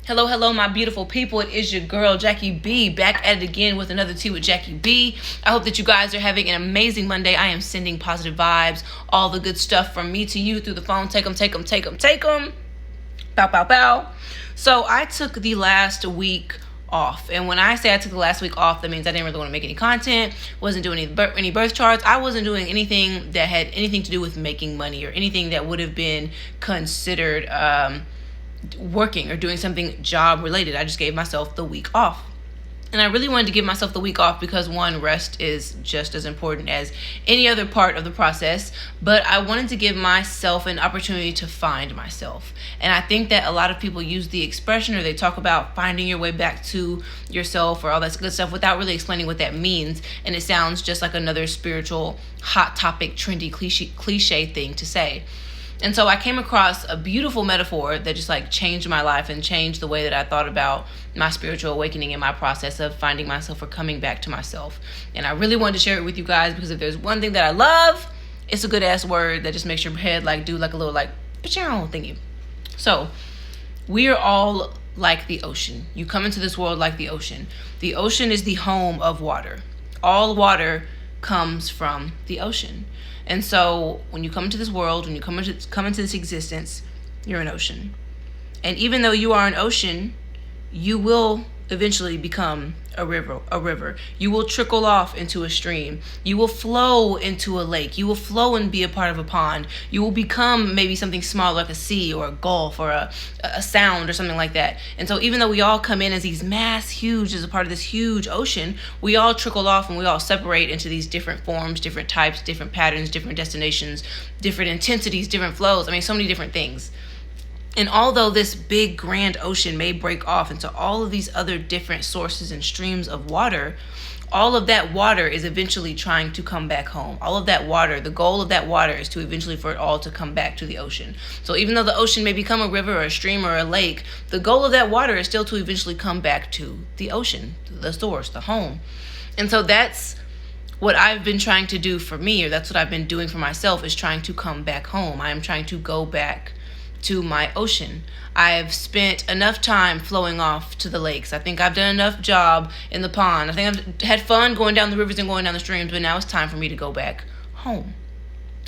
Hello, my beautiful people. It is your girl, Jackie B, back at it again with another Tea with Jackie B. I hope that you guys are having an amazing Monday. I am sending positive vibes, all the good stuff from me to you through the phone. Take them. Bow, bow, bow. So I took the last week off. And when I say I took the last week off, that means I didn't really want to make any content, wasn't doing any birth charts. I wasn't doing anything that had anything to do with making money or anything that would have been considered working or doing something job related. I just gave myself the week off. And I really wanted to give myself the week off because, one, rest is just as important as any other part of the process. But I wanted to give myself an opportunity to find myself. And I think that a lot of people use the expression, or they talk about finding your way back to yourself or all that good stuff, without really explaining what that means. And it sounds just like another spiritual, hot topic, trendy, cliche thing to say. And so I came across a beautiful metaphor that just like changed my life and changed the way that I thought about my spiritual awakening and my process of finding myself or coming back to myself. And I really wanted to share it with you guys because if there's one thing that I love, it's a good ass word that just makes your head like do like a little like pa-chow thingy. So we are all like the ocean. You come into this world like the ocean. The ocean is the home of water. All water comes from the ocean. And so when you come into this world, when you come into this existence, you're an ocean. And even though you are an ocean, you will eventually become a river. You will trickle off into a stream. You will flow into a lake. You will flow and be a part of a pond. You will become maybe something small like a sea or a gulf or a sound or something like that. And so even though we all come in as these huge, as a part of this huge ocean, we all trickle off and we all separate into these different forms, different types, different patterns, different destinations, different intensities, different flows. I mean, so many different things. And although this big grand ocean may break off into all of these other different sources and streams of water, all of that water is eventually trying to come back home. All of that water, the goal of that water is to eventually for it all to come back to the ocean. So even though the ocean may become a river or a stream or a lake, the goal of that water is still to eventually come back to the ocean, the source, the home. And so that's what I've been trying to do for me, or that's what I've been doing for myself, is trying to come back home. I am trying to go back to my ocean. I've spent enough time flowing off to the lakes. I think I've done enough job in the pond. I think I've had fun going down the rivers and going down the streams, but now it's time for me to go back home.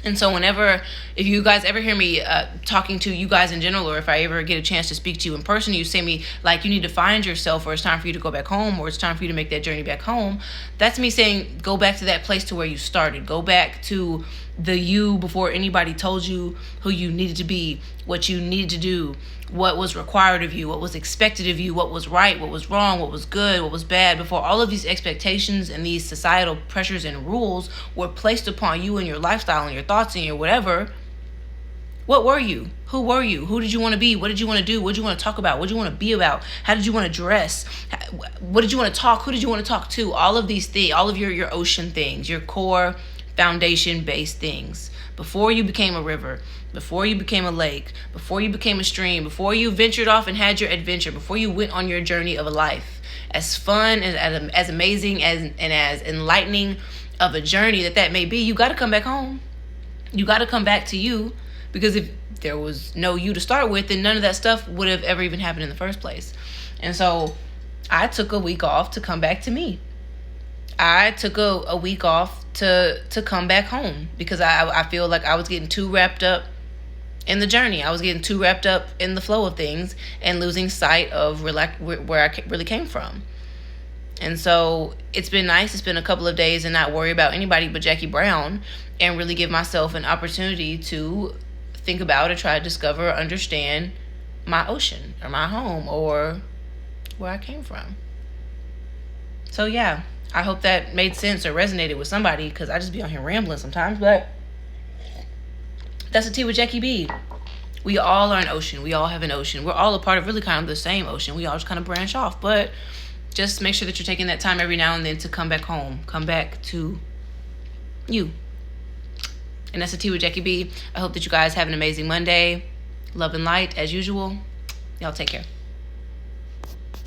And so if you guys ever hear me talking to you guys in general, or if I ever get a chance to speak to you in person, you say me like you need to find yourself, or it's time for you to go back home, or it's time for you to make that journey back home, that's me saying go back to that place to where you started. Go back to the you before anybody told you who you needed to be, what you needed to do, what was required of you, what was expected of you, what was right, what was wrong, what was good, what was bad, before all of these expectations and these societal pressures and rules were placed upon you and your lifestyle and your thoughts and your whatever. What were you? Who were you? Who did you want to be? What did you want to do? What did you want to talk about? What did you want to be about? How did you want to dress? What did you want to talk? Who did you want to talk to? All of these things, all of your ocean things, your core foundation-based things. Before you became a river, before you became a lake, before you became a stream, before you ventured off and had your adventure, before you went on your journey of a life, as fun and as amazing and as enlightening of a journey that may be, you got to come back home. You got to come back to you, because if there was no you to start with, then none of that stuff would have ever even happened in the first place. And so I took a week off to come back to me. I took a week off to come back home, because I feel like I was getting too wrapped up in the journey. I was getting too wrapped up in the flow of things and losing sight of where I really came from. And so it's been nice to spend a couple of days and not worry about anybody but Jackie Brown, and really give myself an opportunity to think about or try to discover or understand my ocean or my home or where I came from. So yeah, I hope that made sense or resonated with somebody, because I just be on here rambling sometimes, but that's the Tea with Jackie B. We all are an ocean. We all have an ocean. We're all a part of really kind of the same ocean. We all just kind of branch off, but just make sure that you're taking that time every now and then to come back home, come back to you. And that's the Tea with Jackie B. I hope that you guys have an amazing Monday. Love and light as usual. Y'all take care.